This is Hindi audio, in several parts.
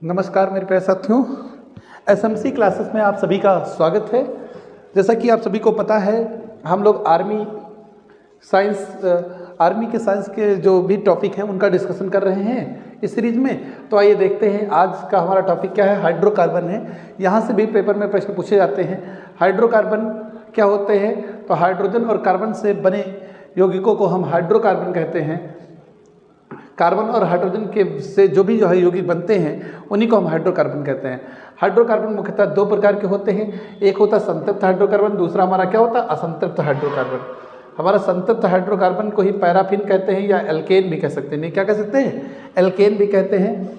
नमस्कार मेरे प्यारे साथियों, एसएमसी क्लासेस में आप सभी का स्वागत है। जैसा कि आप सभी को पता है, हम लोग आर्मी के साइंस के जो भी टॉपिक हैं उनका डिस्कशन कर रहे हैं इस सीरीज में। तो आइए देखते हैं आज का हमारा टॉपिक क्या है। हाइड्रोकार्बन है। यहाँ से भी पेपर में प्रश्न पूछे जाते हैं, हाइड्रोकार्बन क्या होते हैं। तो हाइड्रोजन और कार्बन से बने यौगिकों को हम हाइड्रोकार्बन कहते हैं। कार्बन और हाइड्रोजन के से जो भी यौगिक बनते हैं उन्हीं को हम हाइड्रोकार्बन कहते हैं। हाइड्रोकार्बन मुख्यतः दो प्रकार के होते हैं। एक होता है संतृप्त हाइड्रोकार्बन, दूसरा हमारा क्या होता है, असंतृप्त हाइड्रोकार्बन। हमारा संतृप्त हाइड्रोकार्बन को ही पैराफिन कहते हैं या एल्केन भी कह सकते हैं। नहीं, क्या कह सकते हैं, एल्केन भी कहते हैं।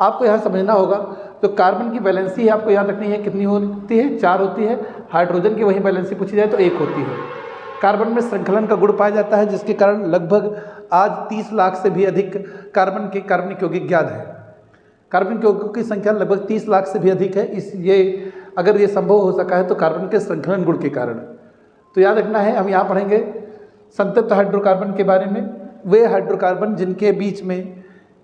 आपको यहाँ समझना होगा, तो कार्बन की वैलेंसी है, आपको याद रखनी है, कितनी होती है, 4 होती है। हाइड्रोजन की वही वैलेंसी पूछी जाए तो 1 होती है। कार्बन में श्रृंखलन का गुण पाया जाता है, जिसके कारण लगभग आज 30 लाख से भी अधिक कार्बन के कार्बनिक यौगिक ज्ञात है। कार्बनिक यौगिकों की संख्या लगभग 30 लाख से भी अधिक है। अगर ये संभव हो सका है तो कार्बन के श्रृंखलन गुण के कारण। तो याद रखना है, हम यहाँ पढ़ेंगे संतृप्त हाइड्रोकार्बन के बारे में। वे हाइड्रोकार्बन जिनके बीच में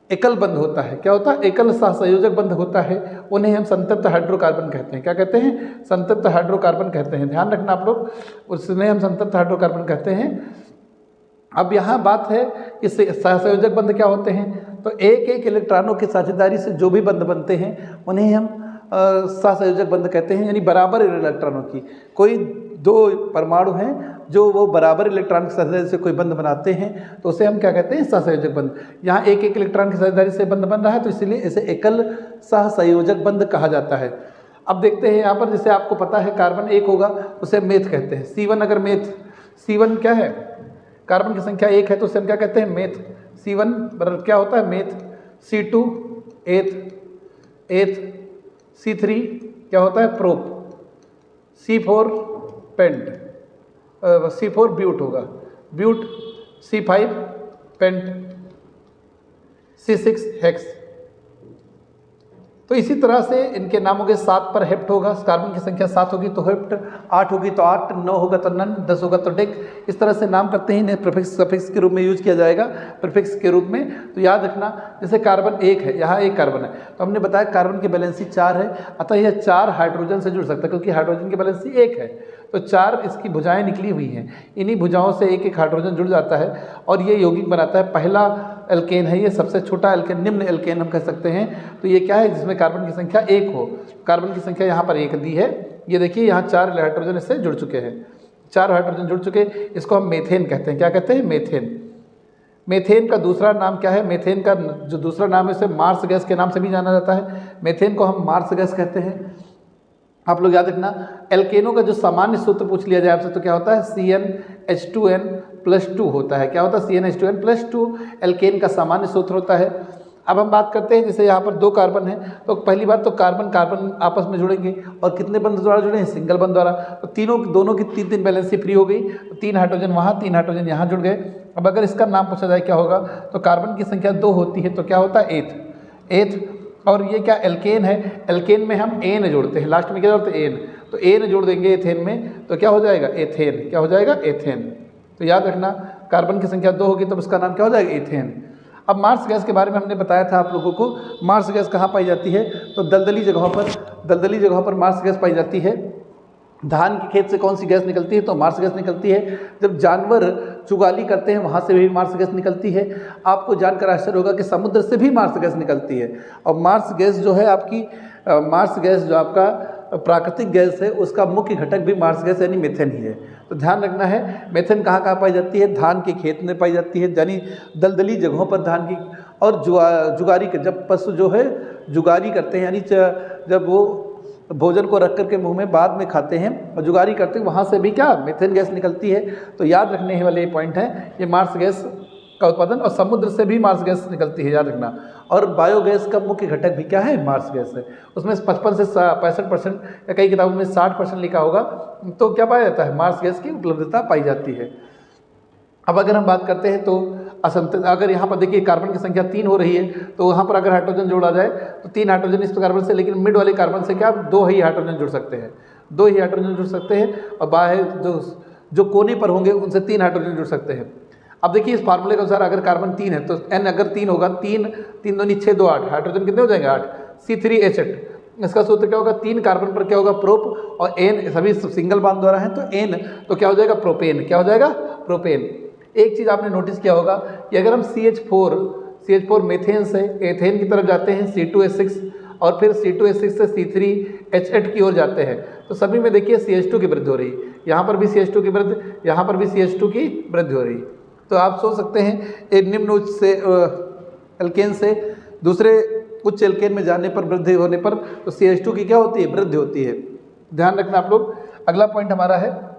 एकल बंध होता है, क्या होता है, एकल सहसंयोजक बंध होता है, उन्हें हम संतृप्त हाइड्रोकार्बन कहते हैं। क्या कहते हैं, संतृप्त हाइड्रोकार्बन कहते हैं। ध्यान रखना आप लोग, उसमें हम संतृप्त हाइड्रोकार्बन कहते हैं। अब यहाँ बात है, इससे सहसंयोजक बंध क्या होते हैं। तो एक एक इलेक्ट्रॉनों की साझेदारी से जो भी बंध बनते हैं उन्हें हम सहसंयोजक बंध कहते हैं, यानी बराबर इलेक्ट्रॉनों की। कोई 2 परमाणु हैं जो वो बराबर इलेक्ट्रॉन की साझेदारी से कोई बंध बनाते हैं, तो उसे हम क्या कहते हैं, सहसंयोजक बंध। यहाँ एक एक इलेक्ट्रॉन की साझेदारी से बंध बन रहा है, तो इसीलिए इसे एकल सहसंयोजक बंध कहा जाता है। अब देखते हैं यहाँ पर, जैसे आपको पता है कार्बन 1 होगा उसे मेथ कहते हैं। C1 अगर मेथ, C1 क्या है, कार्बन की संख्या 1 है तो उसे हम क्या कहते हैं, मेथ। C1 बराबर क्या होता है, मेथ। C2 एथ, C3 क्या होता है, प्रोप। C4 पेंट, C4 ब्यूट होगा, ब्यूट। C5 paint, C6 hex. तो इसी तरह से इनके नामों के 7 पर हेप्ट होगा। कार्बन की संख्या 7 होगी तो हेप्ट, 8 होगी तो 8, 9 होगा तो नन, 10 होगा तो डेक। इस तरह से नाम करते हैं, इन्हें प्रीफिक्स सफिक्स के रूप में यूज किया जाएगा, प्रीफिक्स के रूप में। तो याद रखना, जैसे कार्बन 1 है, यहाँ 1 कार्बन है, तो हमने बताया कार्बन की वैलेंसी 4 है, अतः यह 4 हाइड्रोजन से जुड़ सकता है, क्योंकि हाइड्रोजन की वैलेंसी 1 है। तो 4 इसकी भुजाएं निकली हुई हैं, इन्हीं भुजाओं से एक एक हाइड्रोजन जुड़ जाता है और ये यौगिक बनाता है। पहला एल्केन है, ये सबसे छोटा एल्केन, निम्न एल्केन हम कह सकते हैं। तो ये क्या है, जिसमें कार्बन की संख्या 1 हो। कार्बन की संख्या यहाँ पर 1 दी है, ये देखिए यहाँ 4 हाइड्रोजन इससे जुड़ चुके हैं, 4 हाइड्रोजन जुड़ चुके। इसको हम मेथेन कहते हैं। क्या कहते हैं, मेथेन। मेथेन का दूसरा नाम क्या है, मेथेन का जो दूसरा नाम है उसे मार्स गैस के नाम से भी जाना जाता है। मेथेन को हम मार्स गैस कहते हैं। आप लोग याद रखना, एल्केनों का जो सामान्य सूत्र पूछ लिया जाए आपसे तो क्या होता है, CnH2n+2 होता है। क्या होता है, CnH2n+2 एल्केन का सामान्य सूत्र होता है। अब हम बात करते हैं, जैसे यहाँ पर 2 कार्बन है, तो पहली बात तो कार्बन कार्बन आपस में जुड़ेंगे, और कितने बंध द्वारा जुड़े हैं, सिंगल बंध द्वारा। तो दोनों की 3 वैलेंसी फ्री हो गई, तो 3 हाइड्रोजन वहाँ, 3 हाइड्रोजन यहाँ जुड़ गए। अब अगर इसका नाम पूछा जाए क्या होगा, तो कार्बन की संख्या 2 होती है, तो क्या होता है, एथ। और ये क्या, एल्केन है, एल्केन में हम एन जोड़ते हैं, लास्ट में क्या जोड़ते हैं, एन। तो एन जोड़ देंगे एथेन में, तो क्या हो जाएगा, एथेन। क्या हो जाएगा, एथेन। तो याद रखना, कार्बन की संख्या 2 होगी तो उसका नाम क्या हो जाएगा, एथेन। अब मार्स गैस के बारे में हमने बताया था आप लोगों को। मार्स गैस कहाँ पाई जाती है, तो दलदली जगहों पर मार्स गैस पाई जाती है। धान के खेत से कौन सी गैस निकलती है, तो मार्स गैस निकलती है। जब जानवर चुगाली करते हैं वहाँ से भी मार्स गैस निकलती है। आपको जानकर आश्चर्य होगा कि समुद्र से भी मार्स गैस निकलती है। और मार्स गैस जो है आपकी, मार्स गैस जो आपका प्राकृतिक गैस है, उसका मुख्य घटक भी मार्स गैस यानी मीथेन ही है। तो ध्यान रखना है, मीथेन कहाँ कहाँ पाई जाती है, धान के खेत में पाई जाती है, यानी दलदली जगहों पर धान की। और जुगारी के, जब पशु जो है जुगारी करते हैं, यानी जब वो भोजन को रख करके मुंह में बाद में खाते हैं और जुगारी करते हैं, वहाँ से भी क्या, मीथेन गैस निकलती है। तो याद रखने वाले पॉइंट है ये मार्स गैस का उत्पादन, और समुद्र से भी मार्स गैस निकलती है, याद रखना। और बायोगैस का मुख्य घटक भी क्या है, मार्स गैस है। उसमें 55 से 65% या कई किताबों में 60% लिखा होगा। तो क्या पाया जाता है, मार्स गैस की उपलब्धता पाई जाती है। अब अगर हम बात करते हैं तो असंतृप्त, अगर यहाँ पर देखिए कार्बन की संख्या 3 हो रही है, तो वहाँ पर अगर हाइड्रोजन जोड़ा जाए तो 3 हाइड्रोजन इस कार्बन से, लेकिन मिड वाले कार्बन से क्या 2 ही हाइड्रोजन जुड़ सकते हैं, 2 ही हाइड्रोजन जुड़ सकते हैं। और बाहर जो कोने पर होंगे उनसे 3 हाइड्रोजन जुड़ सकते हैं। अब देखिए इस फार्मूले के अनुसार अगर कार्बन 3 है तो N अगर 3 होगा, 3 3 2 6 2 8, हाइड्रोजन कितने हो जाएंगे, 8। C3H8, इसका सूत्र क्या होगा, 3 कार्बन पर क्या होगा प्रोप, और एन सभी सिंगल बॉन्ड द्वारा है तो एन, तो क्या हो जाएगा प्रोपेन, क्या हो जाएगा प्रोपेन। एक चीज़ आपने नोटिस किया होगा कि अगर हम CH4 मीथेन से एथेन की तरफ जाते हैं C2H6 और फिर C2H6 से C3H8 की ओर जाते हैं तो सभी में देखिए CH2 की वृद्धि हो रही, यहाँ पर भी CH2 की वृद्धि, यहाँ पर भी CH2 की वृद्धि हो रही। तो आप सोच सकते हैं एक निम्न उच्च से एल्केन से दूसरे उच्च एल्केन में जाने पर, वृद्धि होने पर, तो CH2 की क्या होती है, वृद्धि होती है। ध्यान रखना आप लोग। अगला पॉइंट हमारा है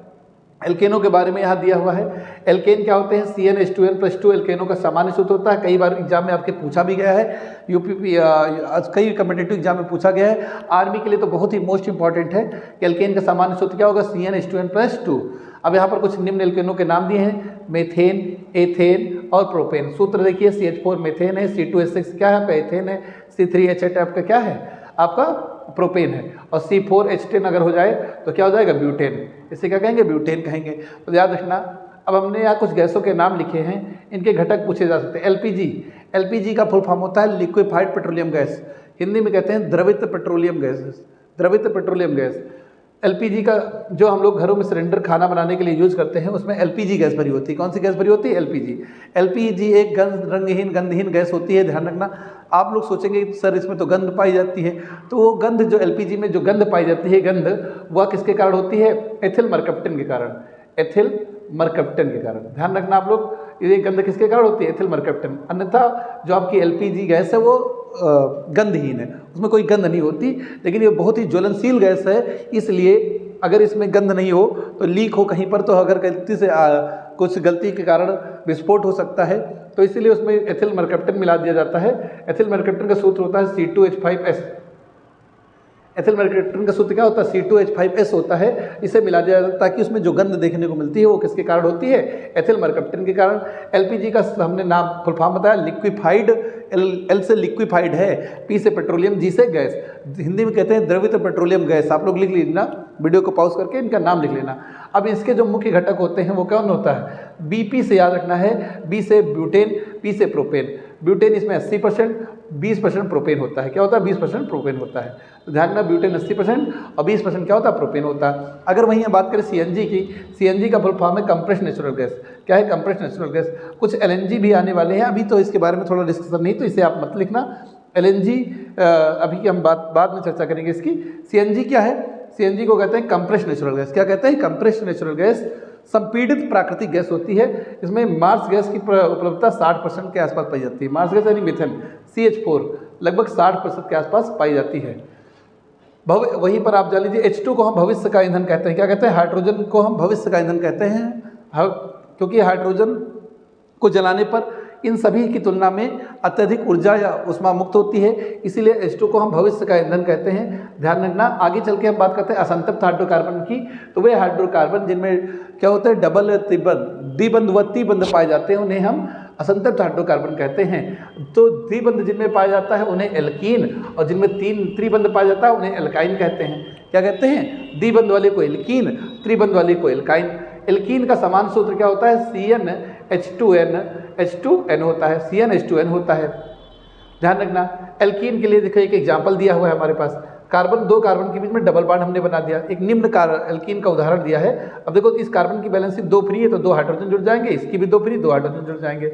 एल्केनों के बारे में, यहाँ दिया हुआ है एल्केन क्या होते हैं, CnH2n+2 एल्केनों का सामान्य सूत्र होता है। कई बार एग्जाम में आपके पूछा भी गया है, यूपी कई कम्पिटिटिव एग्जाम में पूछा गया है। आर्मी के लिए तो बहुत ही मोस्ट इंपॉर्टेंट है कि एल्केन का सामान्य सूत्र क्या होगा, CnH2n+2। अब यहाँ पर कुछ निम्न एल्केनों के नाम दिए हैं, मेथेन, एथेन और प्रोपेन। सूत्र देखिए, CH4 मेथेन है, C2H6 क्या है आपका एथेन है, C3H8 आपका क्या है आपका प्रोपेन है, और C4H10 अगर हो जाए तो क्या हो जाएगा ब्यूटेन, इसे क्या कहेंगे ब्यूटेन कहेंगे। तो याद रखना। अब हमने यहाँ कुछ गैसों के नाम लिखे हैं, इनके घटक पूछे जा सकते हैं। LPG का फुल फॉर्म होता है लिक्विफाइड पेट्रोलियम गैस, हिंदी में कहते हैं द्रवित पेट्रोलियम गैस। LPG का जो हम लोग घरों में सिलेंडर खाना बनाने के लिए यूज़ करते हैं उसमें LPG गैस भरी होती है। कौन सी गैस भरी होती है, LPG एक गंधहीन गैस होती है। ध्यान रखना। आप लोग सोचेंगे सर इसमें तो गंध पाई जाती है, तो वो गंध जो LPG में जो गंध पाई जाती है, गंध वह किसके कारण होती है, एथिल मरकप्टन के कारण, ध्यान रखना आप लोग। ये गंध किसके कारण होती है, एथिल मरकप्टन। अन्यथा जो आपकी LPG गैस है वो गंधहीन है, उसमें कोई गंध नहीं होती, लेकिन ये बहुत ही ज्वलनशील गैस है, इसलिए अगर इसमें गंध नहीं हो तो लीक हो कहीं पर, तो अगर गलती से कुछ गलती के कारण विस्फोट हो सकता है, तो इसीलिए उसमें एथिल मरकप्टन मिला दिया जाता है। एथिल मरकप्टन का सूत्र होता है C2H5S। एथिल मरकप्टन का सूत्र क्या होता है, C2H5S होता है। इसे मिला दिया जाता है ताकि उसमें जो गंध देखने को मिलती है वो किसके कारण होती है, एथिल मरकप्टन के कारण। LPG का हमने नाम फुल फॉर्म बताया, लिक्विफाइड, L से लिक्विफाइड है, P से पेट्रोलियम, G से गैस, हिंदी में कहते हैं द्रवित पेट्रोलियम गैस। आप लोग लिख लीजिए, वीडियो को पॉज करके इनका नाम लिख लेना। अब इसके जो मुख्य घटक होते हैं वो कौन होता है, BP से याद रखना है, B से ब्यूटेन, P से प्रोपेन। ब्यूटेन इसमें 80%, 20% प्रोपेन होता है। क्या होता है, 20% प्रोपेन होता है। तो ध्यान रखना, ब्यूटेन 80% और 20% क्या होता है, प्रोपेन होता है। अगर वहीं बात करें CNG की, CNG का फुल फॉर्म है कंप्रेस्ड नेचुरल गैस। क्या है, कंप्रेस्ड नेचुरल गैस। कुछ LNG भी आने वाले हैं, अभी तो इसके बारे में थोड़ा डिस्कशन नहीं, तो इसे आप मत लिखना। LNG अभी हम बाद में चर्चा करेंगे इसकी। CNG क्या है, CNG को कहते हैं कंप्रेस्ड नेचुरल गैस। क्या कहते हैं, कंप्रेस्ड नेचुरल गैस। संपीड़ित प्राकृतिक गैस होती है। इसमें मार्स गैस की उपलब्धता 60% के आसपास पाई जाती है। मार्स गैस यानी मीथेन, CH4 लगभग 60% के आसपास पाई जाती है। वहीं पर आप जान लीजिए, H2 को हम भविष्य का ईंधन कहते हैं। क्या कहते हैं, हाइड्रोजन को हम भविष्य का ईंधन कहते हैं, क्योंकि हाइड्रोजन को जलाने पर इन सभी की तुलना में अत्यधिक ऊर्जा या ऊष्मा मुक्त होती है, इसीलिए H2 को हम भविष्य का ईंधन कहते हैं। ध्यान रखना। आगे चल के हम बात करते हैं असंतृप्त हाइड्रोकार्बन की। तो वे हाइड्रोकार्बन जिनमें क्या होता है, डबल द्विबंध व त्रिबंध पाए जाते हैं, उन्हें हम असंतृप्त हाइड्रोकार्बन कहते हैं। तो द्विबंध जिनमें पाया जाता है उन्हें एल्कीन, और जिनमें त्रिबंध पाया जाता है उन्हें एल्काइन कहते हैं। क्या कहते हैं, द्विबंध वाले को एल्कीन, त्रिबंध वाले को एल्काइन। एल्कीन का समान सूत्र क्या होता है, CnH2n होता है, CnH2n होता है। ध्यान रखना। एल्कीन के लिए देखिए एक एग्जाम्पल दिया हुआ है हमारे पास, दो कार्बन के बीच में डबल बॉन्ड हमने बना दिया। एक निम्न एल्कीन का उदाहरण दिया है। अब देखो, इस कार्बन की वैलेंसी 2 फ्री है तो 2 हाइड्रोजन जुड़ जाएंगे, इसकी भी 2 फ्री, 2 हाइड्रोजन जुड़ जाएंगे।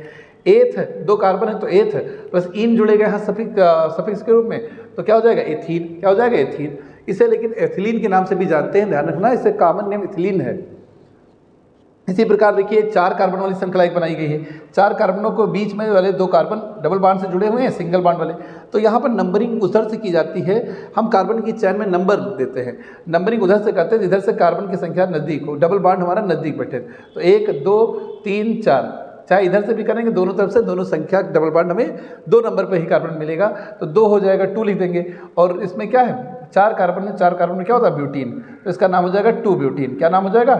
एथ, 2 कार्बन है तो एथ प्लस इन जुड़ेगा यहाँ सफिक्स के रूप में, तो क्या हो जाएगा, एथीन। क्या हो जाएगा, एथीन। इसे लेकिन एथिलीन के नाम से भी जानते हैं, ध्यान रखना, इसे कॉमन नेम एथिलीन है। इसी प्रकार देखिए 4 कार्बन वाली श्रृंखला एक बनाई गई है। 4 कार्बनों को बीच में वाले 2 कार्बन डबल बॉन्ड से जुड़े हुए हैं, सिंगल बॉन्ड वाले। तो यहाँ पर नंबरिंग उधर से की जाती है, हम कार्बन की चेन में नंबर देते हैं। नंबरिंग उधर से करते हैं जिधर से कार्बन की संख्या नज़दीक हो, डबल बॉन्ड हमारा नज़दीक बैठे। तो 1 2 3 4, चाहे इधर से भी करेंगे, दोनों तरफ से दोनों संख्या डबल बॉन्ड हमें 2 नंबर पर ही कार्बन मिलेगा, तो 2 हो जाएगा, 2 लिख देंगे। और इसमें क्या है, 4 कार्बन है, 4 कार्बन में क्या होता है, ब्यूटीन, तो इसका नाम हो जाएगा 2 ब्यूटीन। क्या नाम हो जाएगा,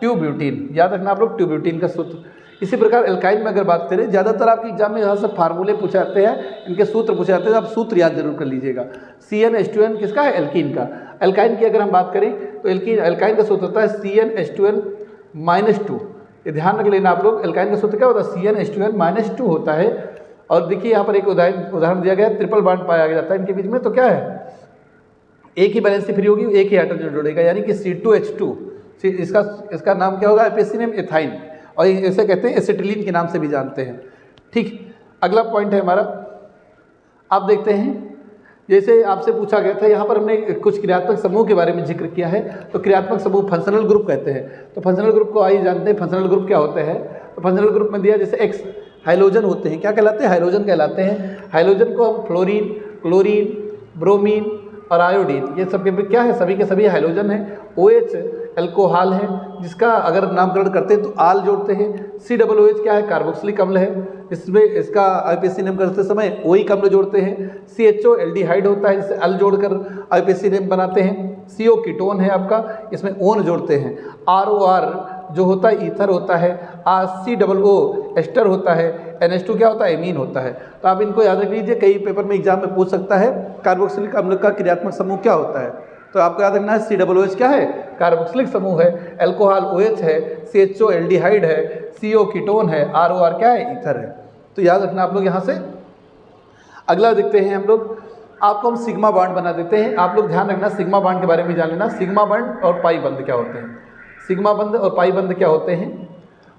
2 ब्यूटीन। याद रखना आप लोग, 2 ब्यूटीन का सूत्र। इसी प्रकार एल्काइन में अगर बात करें, ज़्यादातर आपके एग्जाम में यहाँ से फार्मूले पूछे जाते हैं, इनके सूत्र पूछे जाते हैं, आप सूत्र याद जरूर कर लीजिएगा। CnH2n किसका है, एल्कीन का। एल्काइन की अगर हम बात करें तो एल्काइन का सूत्र होता है CnH2n-2। ये ध्यान रख लेना आप लोग, एल्काइन का सूत्र क्या होता है, CnH2n-2 होता है। और देखिए यहाँ पर एक उदाहरण दिया गया है, ट्रिपल बॉन्ड पाया जाता है इनके बीच में, तो क्या है, एक ही बैलेंस फ्री होगी, एक ही हाइड्रोजन जोड़ेगा, यानी कि C2H2, इसका नाम क्या होगा, आईपीएसी नेम एथाइन, और इसे कहते हैं एसिटिलीन के नाम से भी जानते हैं। ठीक, अगला पॉइंट है हमारा, आप देखते हैं जैसे आपसे पूछा गया था, यहाँ पर हमने कुछ क्रियात्मक समूह के बारे में जिक्र किया है, तो क्रियात्मक समूह फंक्शनल ग्रुप कहते हैं। तो फंक्शनल ग्रुप को आइए जानते हैं, फंक्शनल ग्रुप क्या होते हैं। तो फंक्शनल ग्रुप में दिया जैसे एक्स हाइलोजन होते हैं, क्या कहलाते हैं, हाइलोजन कहलाते हैं। हाइलोजन को हम फ्लोरीन, क्लोरीन, ब्रोमीन और आयोडीन, ये सब के क्या है, सभी के सभी हाइलोजन है। OH एल्कोहल है, जिसका अगर नामकरण करते हैं तो आल जोड़ते हैं। COOH क्या है, कार्बोक्सिलिक अम्ल है, इसमें इसका आईपीएसी नेम करते समय OIC अम्ल जोड़ते हैं। CHO एल्डिहाइड होता है, जिसे अल जोड़कर आईपीएसी नेम बनाते हैं। CO कीटोन है आपका, इसमें ओन जोड़ते हैं। ROR जो होता है ईथर होता है। COO एस्टर होता है। NH2 क्या होता है, एमीन होता है। तो आप इनको याद रख लीजिए, कई पेपर में एग्जाम में पूछ सकता है कार्बोक्सिलिक अम्ल का क्रियात्मक समूह क्या होता है, तो आपको याद रखना है COOH क्या है, कार्बोक्सिलिक समूह है। एल्कोहल OH है। CHO एल्डिहाइड है। CO कीटोन है। ROR क्या है, ईथर है। तो याद रखना आप लोग यहाँ से। अगला देखते हैं हम लोग, आपको हम सिग्मा बॉन्ड बना देते हैं। आप लोग ध्यान रखना, सिग्मा बॉन्ड के बारे में जान लेना, सिग्मा बॉन्ड और पाई बंध क्या होते हैं। सिग्मा बंध और पाई बंध क्या होते हैं,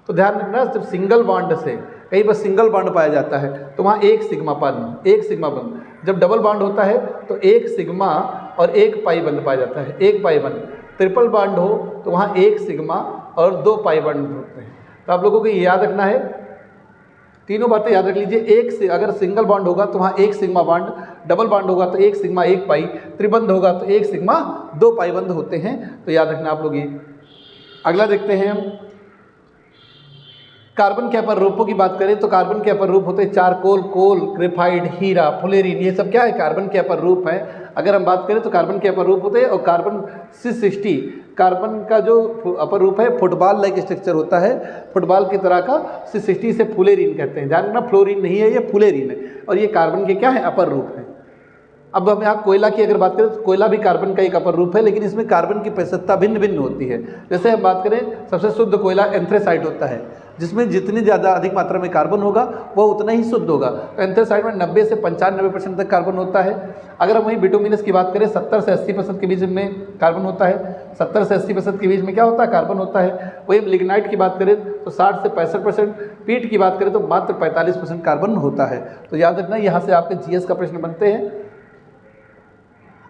तो ध्यान रखना, जब सिंगल बॉन्ड से कहीं पर सिंगल बॉन्ड पाया जाता है तो वहाँ एक सिग्मा बंध, जब डबल बॉन्ड होता है तो एक सिग्मा और एक पाई बंध पाया जाता है, एक पाई बंध। ट्रिपल बॉन्ड हो तो वहाँ एक सिग्मा और दो पाई बंध होते हैं। तो आप लोगों को ये याद रखना है, तीनों बातें याद रख लीजिए। एक से अगर सिंगल बॉन्ड होगा तो वहाँ एक सिग्मा बॉन्ड, डबल बॉन्ड होगा तो एक सिग्मा एक पाई, त्रिबंध होगा तो एक सिग्मा दो पाई बंध होते हैं। तो याद रखना आप लोग ये। अगला देखते हैं हम, कार्बन के अपर रूपों की बात करें तो कार्बन के अपर रूप होते हैं चारकोल, कोल, ग्रेफाइट, हीरा, फ्लोरीन, ये सब क्या है, कार्बन के अपर रूप है। अगर हम बात करें तो कार्बन के अपर रूप होते हैं। और कार्बन 660 कार्बन का जो अपर रूप है फुटबॉल लाइक स्ट्रक्चर होता है, फुटबॉल की तरह का। 660 से फुलेरीन कहते हैं, ध्यान रखना फ्लोरीन नहीं है, ये फुलेरीन है। और ये कार्बन के क्या है, अपर रूप है। अब हम यहाँ कोयला की अगर बात करें तो कोयला भी कार्बन का एक अपर रूप है, लेकिन इसमें कार्बन की प्रतिशतता भिन्न भिन्न होती है। जैसे हम बात करें, सबसे शुद्ध कोयला एंथ्रेसाइट होता है, जिसमें जितनी ज़्यादा अधिक मात्रा में कार्बन होगा वो उतना ही शुद्ध होगा। तो एंथ्रेसाइट में 90 से 95% तक कार्बन होता है। अगर हम वहीं बिटुमिनस की बात करें 70 से 80% के बीच में कार्बन होता है, 70 से 80% के बीच में क्या होता है, कार्बन होता है। वहीं लिग्नाइट की बात करें तो 60 से 65%, पीट की बात करें तो मात्र 45% कार्बन होता है। तो याद रखना, यहाँ से आपके जीएस का प्रश्न बनते हैं।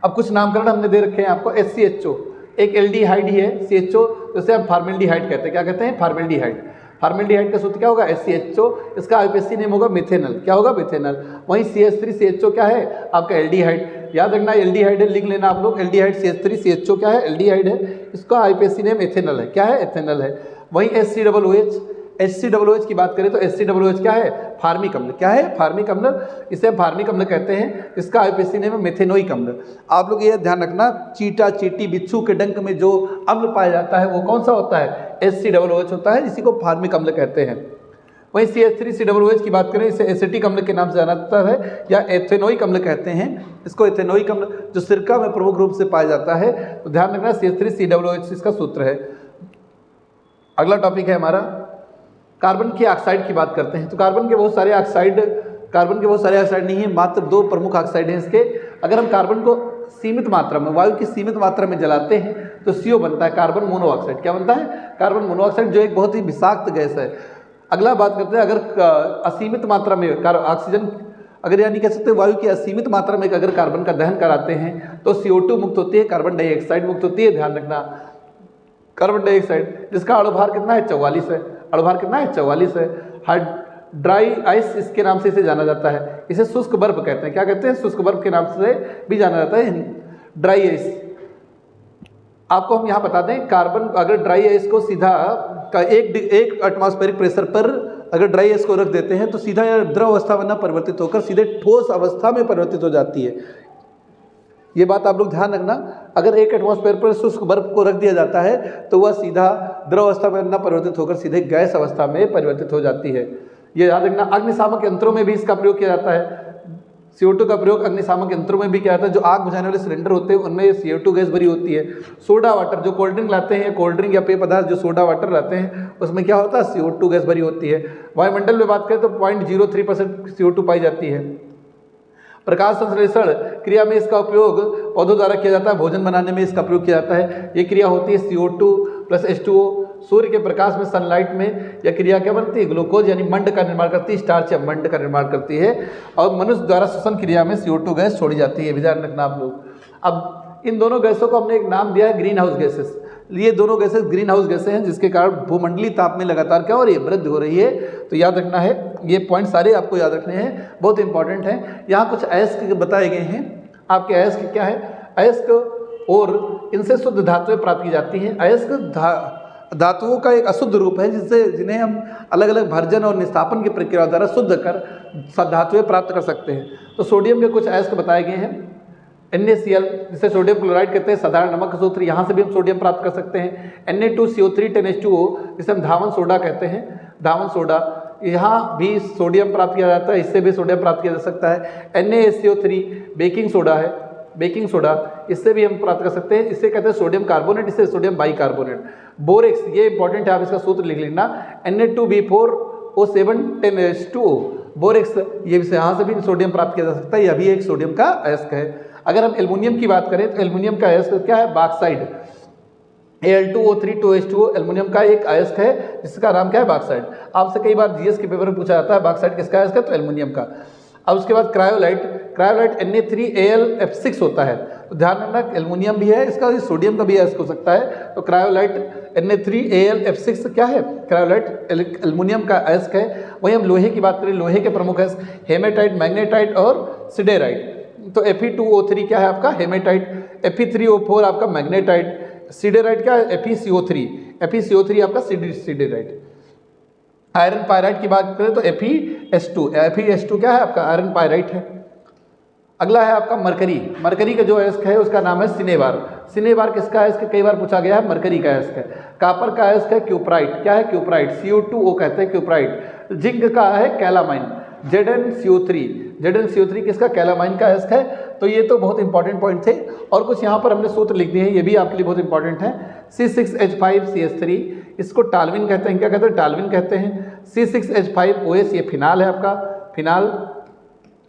अब कुछ नामकरण हमने दे रखे हैं आपको। SCHO एक एल्डिहाइड ही है, CHO जैसे हम फार्मेल्डिहाइड कहते हैं, क्या कहते हैं, फार्मेल्डिहाइड। फार्मेल्डिहाइड का सूत्र क्या होगा, SCHO, इसका आईपीएसी नेम होगा मिथेनल, क्या होगा, मिथेनल। वहीं CH3CHO क्या है, आपका एल्डिहाइड। याद रखना एल्डिहाइड है, लिख लेना आप लोग, एल्डिहाइड CH3CHO क्या है, एल्डिहाइड है, इसका आईपीएसी नेम एथेनल है, क्या है, एथेनल है। वहीं HCOOH की बात करें तो HCOOH क्या है, फार्मिक अम्ल, क्या है, फार्मिक अम्ल, इसे फार्मिक अम्ल कहते हैं। इसका आईपीएसी नेम है मेथेनोइक अम्ल। आप लोग ये ध्यान रखना, चीटा, चींटी, बिच्छू के डंक में जो अम्ल पाया जाता है वो कौन सा होता है, HCOOH होता है, इसी को फार्मिक अम्ल कहते हैं। वहीं CH3COOH की बात करें, इसे एसिटिक अम्ल के नाम से जाना जाता है या एथेनोइक अम्ल कहते हैं। इसको एथेनोइक अम्ल जो सिरका में प्रमुख रूप से पाया जाता है। तो ध्यान रखना CH3COOH इसका सूत्र है। अगला टॉपिक है हमारा, कार्बन की ऑक्साइड की बात करते हैं। तो कार्बन के बहुत सारे ऑक्साइड नहीं है, मात्र दो प्रमुख ऑक्साइड हैं इसके। अगर हम कार्बन को सीमित मात्रा में, वायु की सीमित मात्रा में जलाते हैं तो CO बनता है, कार्बन मोनोऑक्साइड। क्या बनता है, कार्बन मोनोऑक्साइड, जो एक बहुत ही विषाक्त गैस है। अगला बात करते हैं, अगर असीमित मात्रा में ऑक्सीजन, अगर यानी कह सकते हैं वायु की असीमित मात्रा में अगर कार्बन का दहन कराते हैं तो CO2 मुक्त होती है, कार्बन डाइऑक्साइड मुक्त होती है। ध्यान रखना, कार्बन डाइऑक्साइड जिसका अणुभार कितना है, 44 है। अणुभार कितना है, 44 है। ड्राई आइस इसके नाम से इसे जाना जाता है, इसे शुष्क बर्फ कहते हैं। क्या कहते हैं, शुष्क बर्फ के नाम से भी जाना जाता है, ड्राई आइस। आपको हम यहाँ बता दें, कार्बन अगर ड्राई आइस को सीधा एक एटमॉस्फेरिक प्रेशर पर अगर ड्राई आइस को रख देते हैं तो सीधा द्रव अवस्था में न परिवर्तित होकर सीधे ठोस अवस्था में परिवर्तित हो जाती है। ये बात आप लोग ध्यान रखना, अगर एक एटमॉस्फेयर पर शुष्क बर्फ को रख दिया जाता है तो वह सीधा द्रव अवस्था में न परिवर्तित होकर सीधे गैस अवस्था में परिवर्तित हो जाती है। ये याद रखना। अग्निशामक यंत्रों में भी इसका प्रयोग किया जाता है। CO2 का प्रयोग अग्निशामक यंत्रों में भी किया जाता है। जो आग बुझाने वाले सिलेंडर होते हैं उनमें CO2 गैस भरी होती है। सोडा वाटर, जो कोल्ड ड्रिंक लाते हैं, कोल्ड ड्रिंक या पेय पदार्थ जो सोडा वाटर लाते हैं उसमें क्या होता है, CO2 गैस भरी होती है। वायुमंडल में बात करें तो 0.03% CO2 पाई जाती है। प्रकाश संश्लेषण क्रिया में इसका उपयोग पौधों द्वारा किया जाता है, भोजन बनाने में इसका प्रयोग किया जाता है। ये क्रिया होती है CO2 प्लस H2O। सूर्य के प्रकाश में, सनलाइट में यह क्रिया क्या बनती है, ग्लूकोज यानी मंड का निर्माण करती है, स्टार्च या मंड का निर्माण करती है। और मनुष्य द्वारा श्वसन क्रिया में CO2 गैस छोड़ी जाती है, ध्यान रखना आप लोग। अब इन दोनों गैसों को हमने एक नाम दिया है ग्रीन हाउस गैसेस। ये दोनों गैसेस ग्रीन हाउस गैसें हैं जिसके कारण भूमंडलीय ताप में लगातार क्या हो रही है, वृद्धि हो रही है। तो याद रखना है, ये पॉइंट सारे आपको याद रखने हैं, बहुत इंपॉर्टेंट हैं। यहाँ कुछ अयस्क बताए गए हैं आपके। अयस्क क्या है, अयस्क और इनसे शुद्ध धातुएं प्राप्त की जाती हैं। अयस्क धातुओं का एक अशुद्ध रूप है जिन्हें हम अलग अलग भर्जन और निस्तापन की प्रक्रिया द्वारा शुद्ध कर धातुएं प्राप्त कर सकते हैं। तो सोडियम के कुछ अयस्क बताए गए हैं। NaCl जिसे सोडियम क्लोराइड कहते हैं, साधारण नमक का सूत्र, यहाँ से भी हम सोडियम प्राप्त कर सकते हैं। Na2CO3 10H2O जिसे हम धावन सोडा कहते हैं, धावन सोडा, यहाँ भी सोडियम प्राप्त किया जाता है, इससे भी सोडियम प्राप्त किया जा सकता है। NaSO3 बेकिंग सोडा है, बेकिंग सोडा, इससे भी हम प्राप्त कर सकते हैं। इससे कहते हैं सोडियम कार्बोनेट, इससे सोडियम बाइकार्बोनेट। बोरेक्स, ये इंपॉर्टेंट है, आप इसका सूत्र लिख लेना, Na2B4O7 10H2O। बोरेक्स, ये यहाँ से भी सोडियम प्राप्त किया जा सकता है, यह भी एक सोडियम का अयस्क है। अगर हम एल्युमिनियम की बात करें तो एल्युमिनियम का अयस्क क्या है, बॉक्साइड। Al2O3 एल्युमिनियम का एक अयस्क है जिसका नाम क्या है, बॉक्साइड। आपसे कई बार जीएस के पेपर में पूछा जाता है बॉक्साइड किसका अयस्क है, तो एल्युमिनियम का। अब उसके बाद क्रायोलाइट, क्रायोलाइट Na3AlF6 होता है। तो ध्यान रखना एल्युमिनियम भी है, इसका सोडियम का भी अयस्क हो सकता है। तो क्रायोलाइट Na3AlF6 क्या है, क्रायोलाइट एल्युमिनियम का अयस्क है। वहीं हम लोहे की बात करें, लोहे के प्रमुख अयस्क हेमेटाइट, मैग्नेटाइट और सिडेराइट। तो Fe2O3 क्या है आपका, हेमेटाइट। Fe3O4 आपका मैग्नेटाइट। सिडेराइट क्या है, FeCO3, FeCO3 आपका सिडेराइट। आयरन पायराइट की बात करें तो FeS2, FeS2 क्या है आपका, आयरन पायराइट है। अगला है आपका मरकरी। मरकरी का जो अयस्क है उसका नाम है सिनेबार। सिनेबार किसका अयस्क, कई बार पूछा गया है, मरकरी का अयस्क है। कापर का अयस्क है क्यूप्राइट, क्या है क्यूप्राइट, CO2O कहते हैं क्यूप्राइट। जिंक का है कैलामाइन, ZnCO3 किसका, कैलामाइन का अयस्क है। तो ये तो बहुत इंपॉर्टेंट पॉइंट थे, और कुछ यहाँ पर हमने सूत्र लिख दिए हैं, ये भी आपके लिए बहुत इंपॉर्टेंट है। C6H5CH3 इसको टाल्विन कहते हैं, क्या कहते हैं, टाल्विन कहते हैं। C6H5OH ये फिनाल है आपका, फिनाल।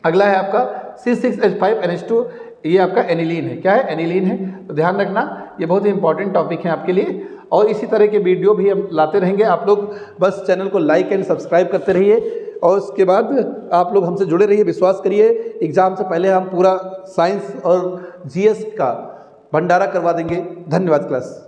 अगला है आपका C6H5NH2, ये आपका एनिलीन है, क्या है, एनिलीन है। तो ध्यान रखना, ये बहुत ही इंपॉर्टेंट टॉपिक है आपके लिए, और इसी तरह के वीडियो भी हम लाते रहेंगे। आप लोग बस चैनल को लाइक एंड सब्सक्राइब करते रहिए, और उसके बाद आप लोग हमसे जुड़े रहिए। विश्वास करिए, एग्ज़ाम से पहले हम पूरा साइंस और जीएस का भंडारा करवा देंगे। धन्यवाद क्लास।